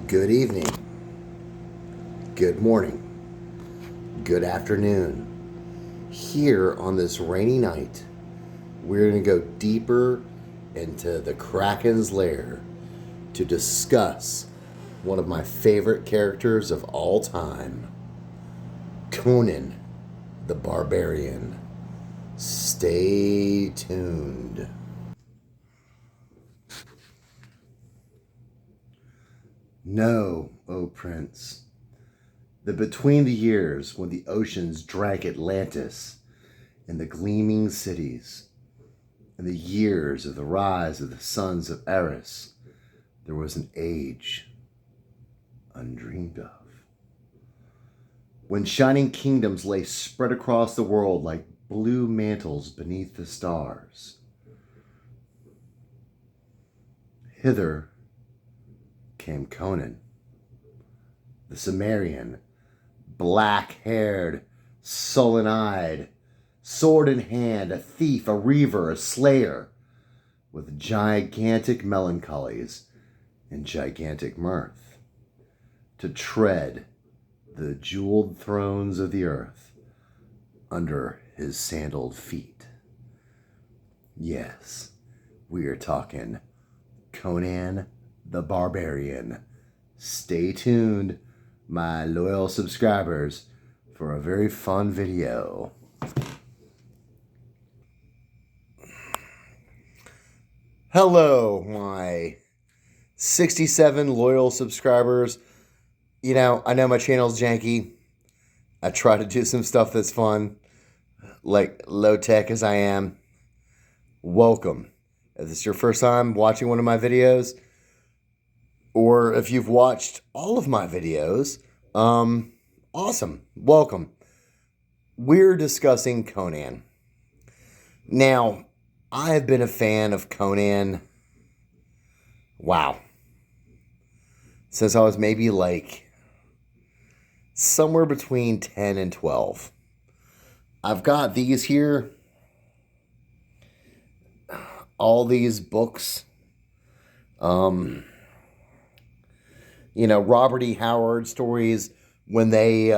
Good evening, good morning, good afternoon. Here on this rainy night, we're going to go deeper into the Kraken's lair to discuss one of my favorite characters of all time, Conan the Barbarian. Stay tuned. Know, O Prince, that between the years when the oceans drank Atlantis and the gleaming cities, and the years of the rise of the sons of Eris, there was an age undreamed of, when shining kingdoms lay spread across the world like blue mantles beneath the stars. Hither came Conan, the Cimmerian, black-haired, sullen-eyed, sword in hand, a thief, a reaver, a slayer, with gigantic melancholies and gigantic mirth, to tread the jeweled thrones of the earth under his sandaled feet. Yes, we are talking Conan the Barbarian. Stay tuned, my loyal subscribers, for a very fun video. Hello, my 67 loyal subscribers. You know, I know my channel's janky. I try to do some stuff that's fun, like low tech as I am. Welcome. If this is your first time watching one of my videos, or if you've watched all of my videos, awesome. Welcome. We're discussing Conan. Now, I have been a fan of Conan, since I was maybe like somewhere between 10 and 12. I've got these here, all these books. Robert E. Howard stories when they,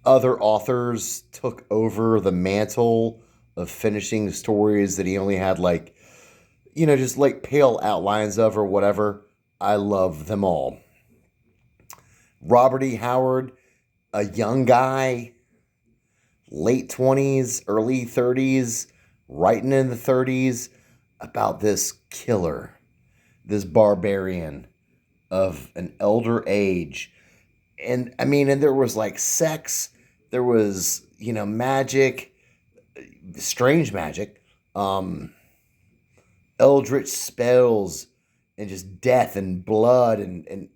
other authors took over the mantle of finishing stories that he only had just like pale outlines of or whatever. I love them all. Robert E. Howard, a young guy, late 20s, early 30s, writing in the 30s about this killer, this barbarian of an elder age. And there was like sex, there was, magic, strange magic, eldritch spells, and just death and blood, and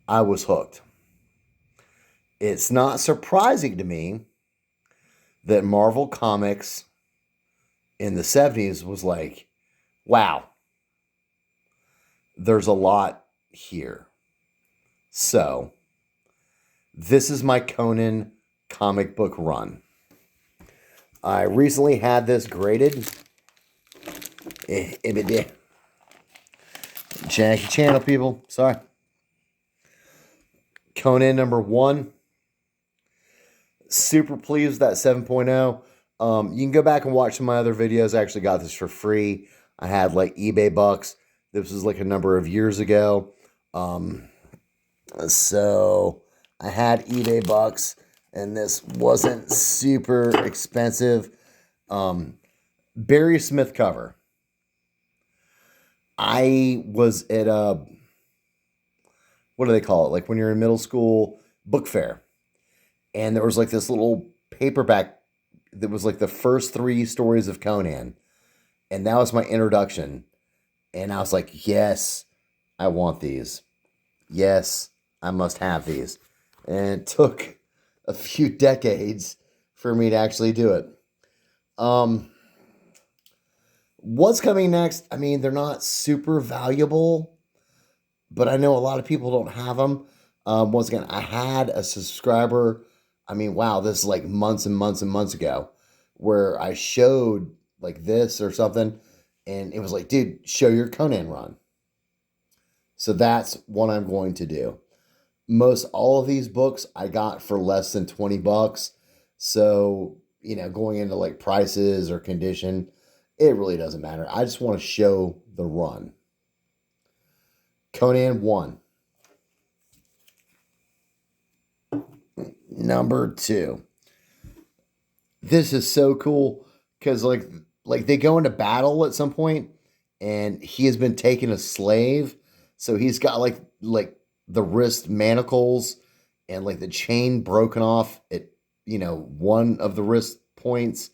I was hooked. It's not surprising to me that Marvel Comics in the 70s was like, wow, there's a lot here. So, this is my Conan comic book run. I recently had this graded. Janky channel, people. Sorry. Conan number 1. Super pleased with that 7.0. You can go back and watch some of my other videos. I actually got this for free. I had like eBay bucks. This was like a number of years ago. So I had eBay bucks, and this wasn't super expensive. Barry Smith cover. I was at what do they call it? Like when you're in middle school, book fair. And there was like this little paperback that was like the first 3 stories of Conan. And that was my introduction. And I was like, yes, I want these. Yes, I must have these. And it took a few decades for me to actually do it. What's coming next? They're not super valuable, but I know a lot of people don't have them. Once again, I had a subscriber. This is like months and months and months ago, where I showed like this or something, and it was like, dude, show your Conan run. So that's what I'm going to do. Most all of these books I got for less than 20 bucks. So, going into like prices or condition, it really doesn't matter. I just want to show the run. Conan 1. Number 2. This is so cool because like they go into battle at some point and he has been taken a slave. So he's got like the wrist manacles and like the chain broken off at one of the wrist points.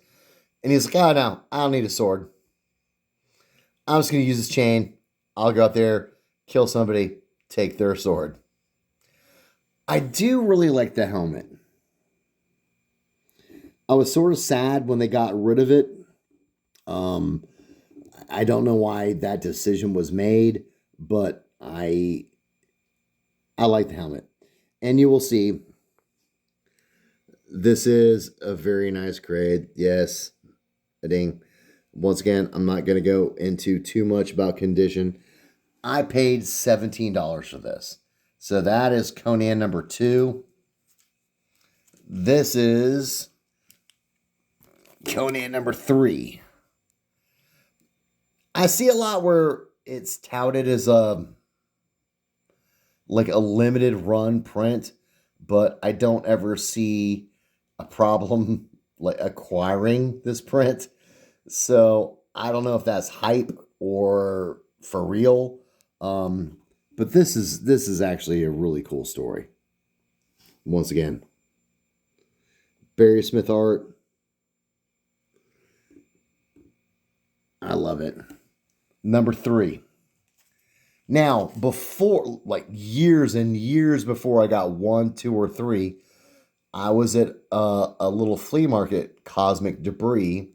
And he's like, oh no, I don't need a sword. I'm just gonna use this chain. I'll go out there, kill somebody, take their sword. I do really like the helmet. I was sort of sad when they got rid of it. Um, I don't know why that decision was made, but I like the helmet. And you will see this is a very nice grade. Yes, a ding. Once again, I'm not going to go into too much about condition. I paid $17 for this. So that is Conan number 2. This is Conan number 3. I see a lot where it's touted as a limited run print, but I don't ever see a problem like acquiring this print. So I don't know if that's hype or for real. But this is actually a really cool story. Once again, Barry Smith art. I love it. Number 3. Now, before, like years and years before I got 1, 2, or 3, I was at a little flea market, Cosmic Debris,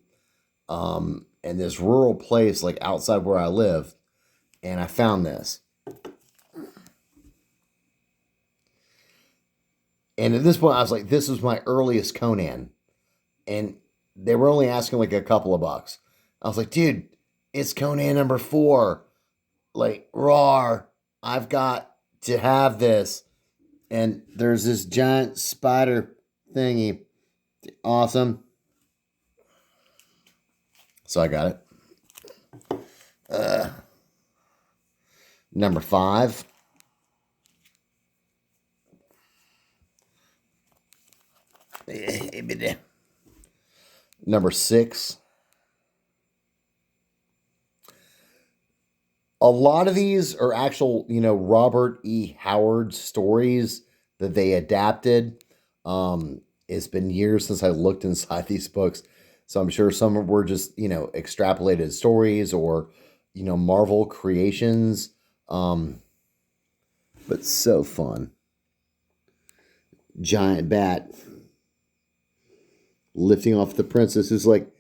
in this rural place like outside where I live, and I found this. And at this point, I was like, this was my earliest Conan. And they were only asking like a couple of bucks. I was like, dude, it's Conan number 4. Like, raw, I've got to have this. And there's this giant spider thingy. Awesome. So I got it. Number 5. Number 6. A lot of these are actual, Robert E. Howard stories that they adapted. It's been years since I looked inside these books. So I'm sure some were just, extrapolated stories or, Marvel creations. But so fun. Giant bat lifting off the princess who's like,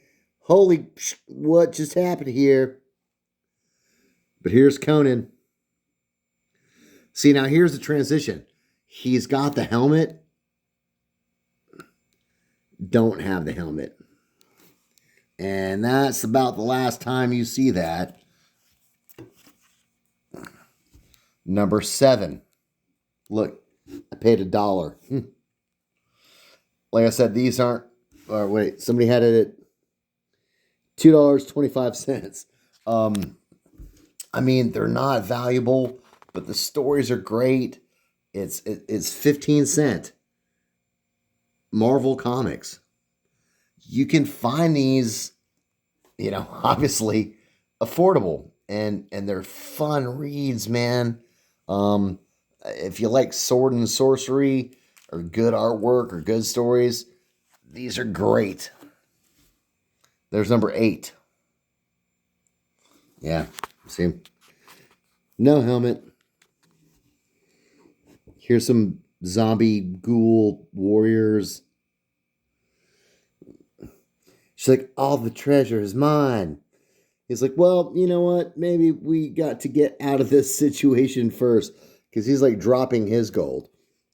holy, what just happened here? But here's Conan. See, now here's the transition. He's got the helmet. Don't have the helmet. And that's about the last time you see that. Number 7. Look, I paid $1. Like I said, these aren't... wait, somebody had it at $2.25. I mean, they're not valuable, but the stories are great. It's 15 cents. Marvel Comics. You can find these, obviously affordable, and they're fun reads, man. If you like sword and sorcery or good artwork or good stories, these are great. There's number 8. Yeah, see? No helmet. Here's some zombie ghoul warriors. She's like, all the treasure is mine. He's like, well, you know what? Maybe we got to get out of this situation first. Because he's like dropping his gold.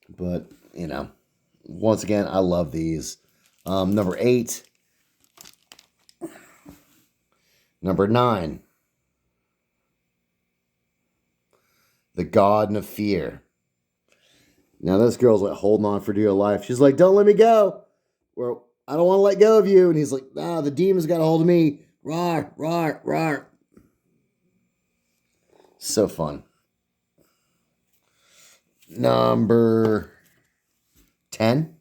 But, once again, I love these. Number 8. Number 9. the god of fear. Now this girl's like holding on for dear life. She's like, don't let me go. Well, I don't want to let go of you. And he's like, nah, the demon's got a hold of me. Roar, roar, roar. So fun. Number 10.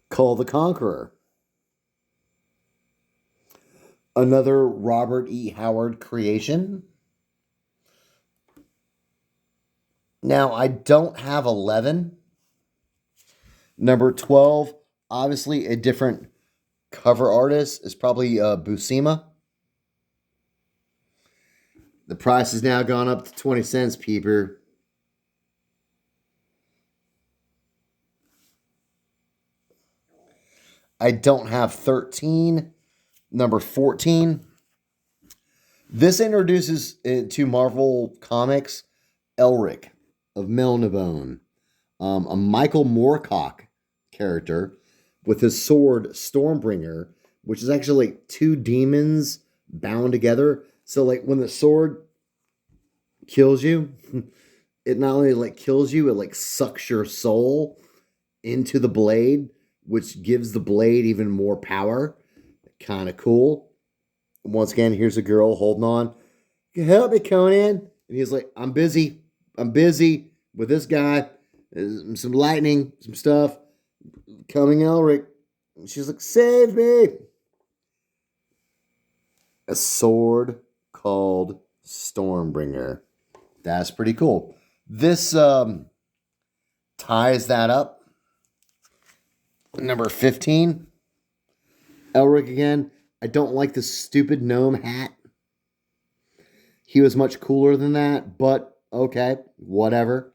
Call the Conqueror. Another Robert E. Howard creation. Now, I don't have 11. Number 12, obviously a different cover artist, is probably Buscema. The price has now gone up to 20 cents, peeper. I don't have 13. Number 14. This introduces to Marvel Comics Elric of Melnibone, a Michael Moorcock character with his sword Stormbringer, which is actually like two demons bound together. So like when the sword kills you, it not only like kills you, it like sucks your soul into the blade, which gives the blade even more power. Kind of cool. Once again, here's a girl holding on. Help me, Conan. And he's like, I'm busy. I'm busy with this guy. Some lightning, some stuff. Coming, Elric. And she's like, save me. A sword called Stormbringer. That's pretty cool. This ties that up. Number 15. Elric again. I don't like the stupid gnome hat. He was much cooler than that, but okay, whatever.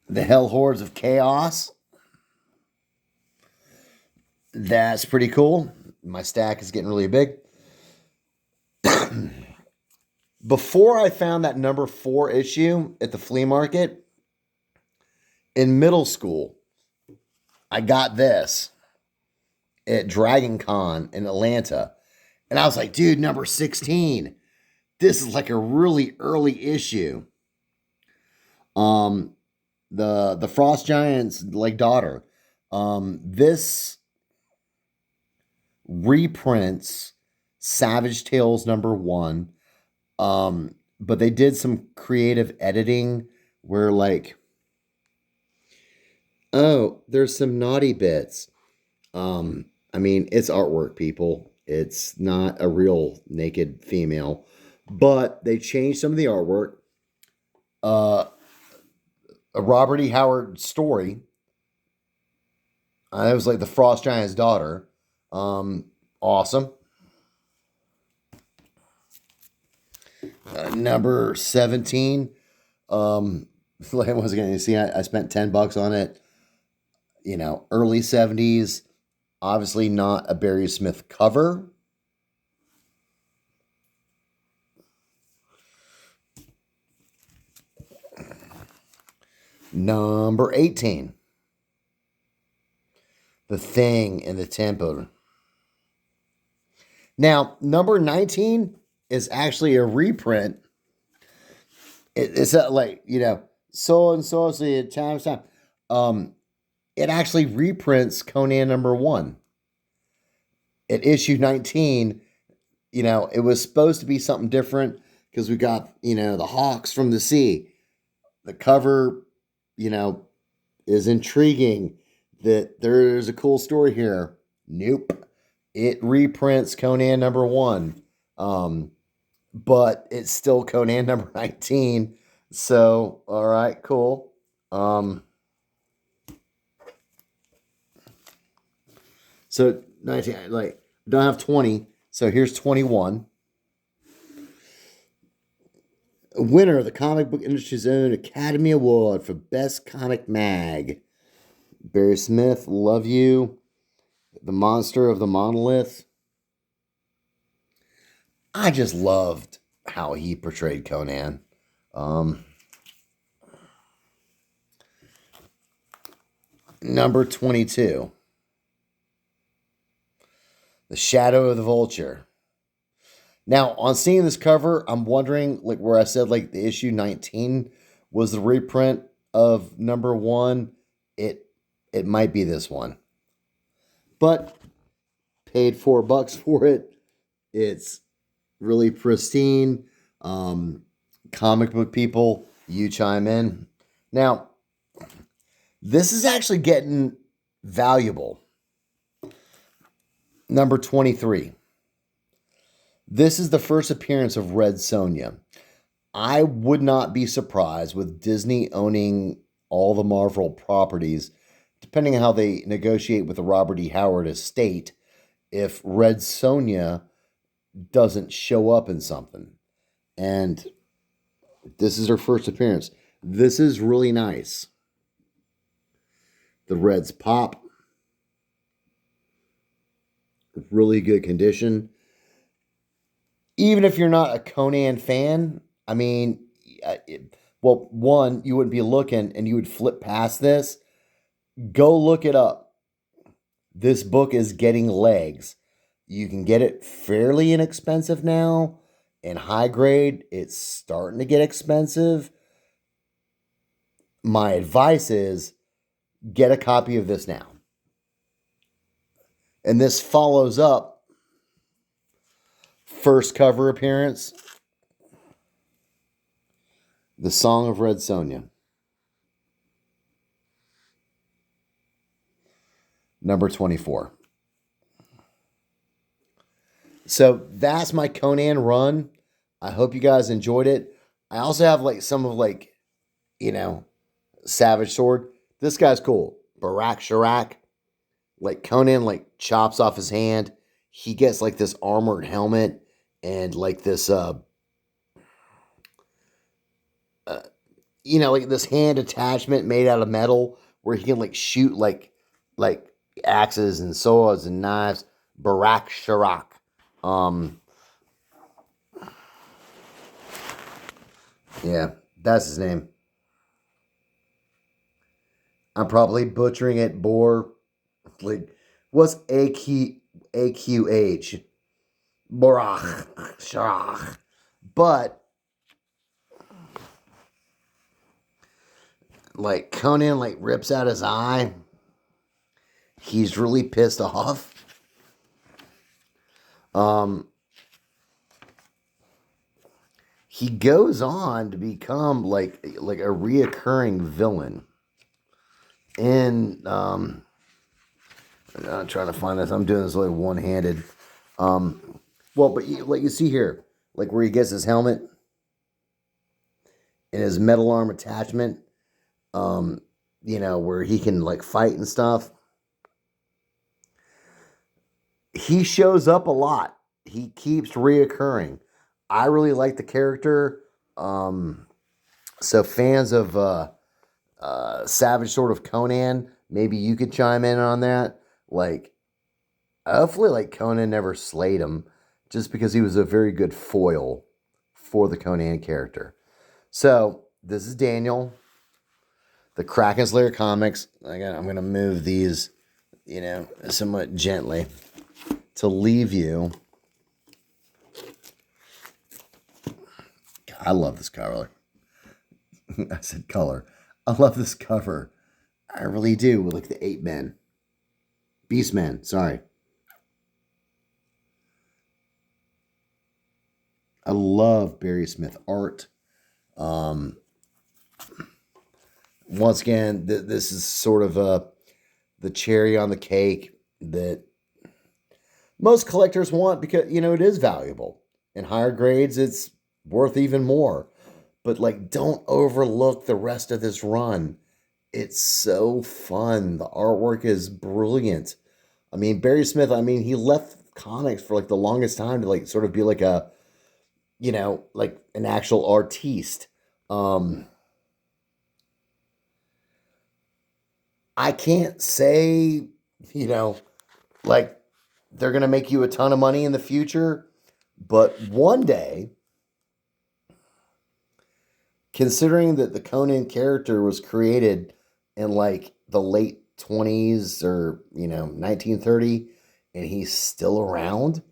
The Hell Hordes of Chaos. That's pretty cool. My stack is getting really big. Before I found that number 4 issue at the flea market, in middle school, I got this at Dragon Con in Atlanta. And I was like, dude, number 16. This is like a really early issue. The Frost Giant's like daughter. This reprints Savage Tales number 1. But they did some creative editing where like, oh, there's some naughty bits. I mean, it's artwork, people. It's not a real naked female, but they changed some of the artwork. A Robert E. Howard story. It was like the Frost Giant's daughter. Awesome. Number 17. Like I was going to see, I spent $10 on it. You know, early 70s. Obviously not a Barry Smith cover. Number 18. The Thing in the Temple. Now, number 19 is actually a reprint. It's like, you know, so and so, time. It actually reprints Conan number 1. At issue 19, you know, it was supposed to be something different because we got, you know, the Hawks from the sea. The cover, you know, is intriguing that there's a cool story here. Nope. It reprints Conan number 1. But it's still Conan number 19. So, all right, cool. So 19, like, don't have 20. So here's 21. Winner of the comic book industry's own Academy Award for Best Comic Mag. Barry Smith, love you. The Monster of the Monolith. I just loved how he portrayed Conan. Number 22. The Shadow of the Vulture. Now, on seeing this cover, I'm wondering, like where I said, like the issue 19 was the reprint of number 1. It might be this one, but paid $4 for it. It's really pristine. Comic book people, you chime in. Now, this is actually getting valuable. Number 23. This is the first appearance of Red Sonia. I would not be surprised with Disney owning all the Marvel properties, depending on how they negotiate with the Robert E. Howard estate, if Red Sonia doesn't show up in something. And this is her first appearance. This is really nice. The Reds pop. Really good condition. Even if you're not a Conan fan, I mean, well, one, you wouldn't be looking and you would flip past this. Go look it up. This book is getting legs. You can get it fairly inexpensive now. In high grade, it's starting to get expensive. My advice is get a copy of this now. And this follows up first cover appearance, The Song of Red Sonia. Number 24. So that's my Conan run. I hope you guys enjoyed it. I also have like some of like, Savage Sword. This guy's cool. Barak Sharak. Like Conan like chops off his hand. He gets like this armored helmet and like this like this hand attachment made out of metal where he can like shoot like axes and swords and knives. Barak Sharak. Yeah, that's his name. I'm probably butchering it. Like, what's AQH? Barak Sharak. But like Conan like rips out his eye. He's really pissed off. He goes on to become like a reoccurring villain. And I'm trying to find this. I'm doing this like one-handed. But you see here, like where he gets his helmet and his metal arm attachment, where he can like fight and stuff. He shows up a lot. He keeps reoccurring. I really like the character. So fans of Savage Sword of Conan, maybe you could chime in on that. Like, hopefully, like Conan never slayed him, just because he was a very good foil for the Conan character. So this is Daniel, the Krakens Lair comics. Again, I'm gonna move these, somewhat gently to leave you. I love this cover. I said color. I love this cover. I really do. With like the 8 men. Beast men, sorry. I love Barry Smith art. Once again, this is sort of the cherry on the cake that most collectors want because, it is valuable. In higher grades, it's worth even more. But like, don't overlook the rest of this run. It's so fun. The artwork is brilliant. I mean, Barry Smith, he left comics for like the longest time to like sort of be like a, like an actual artiste. I can't say, like they're going to make you a ton of money in the future, but one day, considering that the Conan character was created in like the late 20s or, 1930, and he's still around,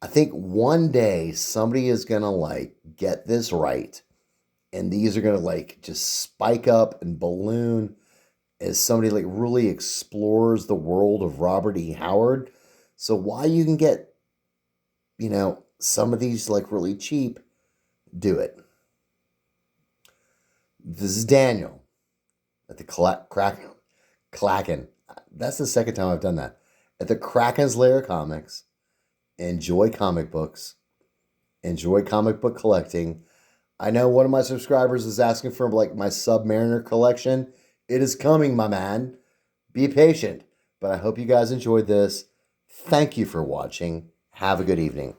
I think one day somebody is going to like get this right. And these are going to like just spike up and balloon as somebody like really explores the world of Robert E. Howard. So while you can get, some of these like really cheap, do it. This is Daniel at the Kraken. That's the second time I've done that. At the Kraken's Lair Comics. Enjoy comic books. Enjoy comic book collecting. I know one of my subscribers is asking for like my Submariner collection. It is coming, my man. Be patient. But I hope you guys enjoyed this. Thank you for watching. Have a good evening.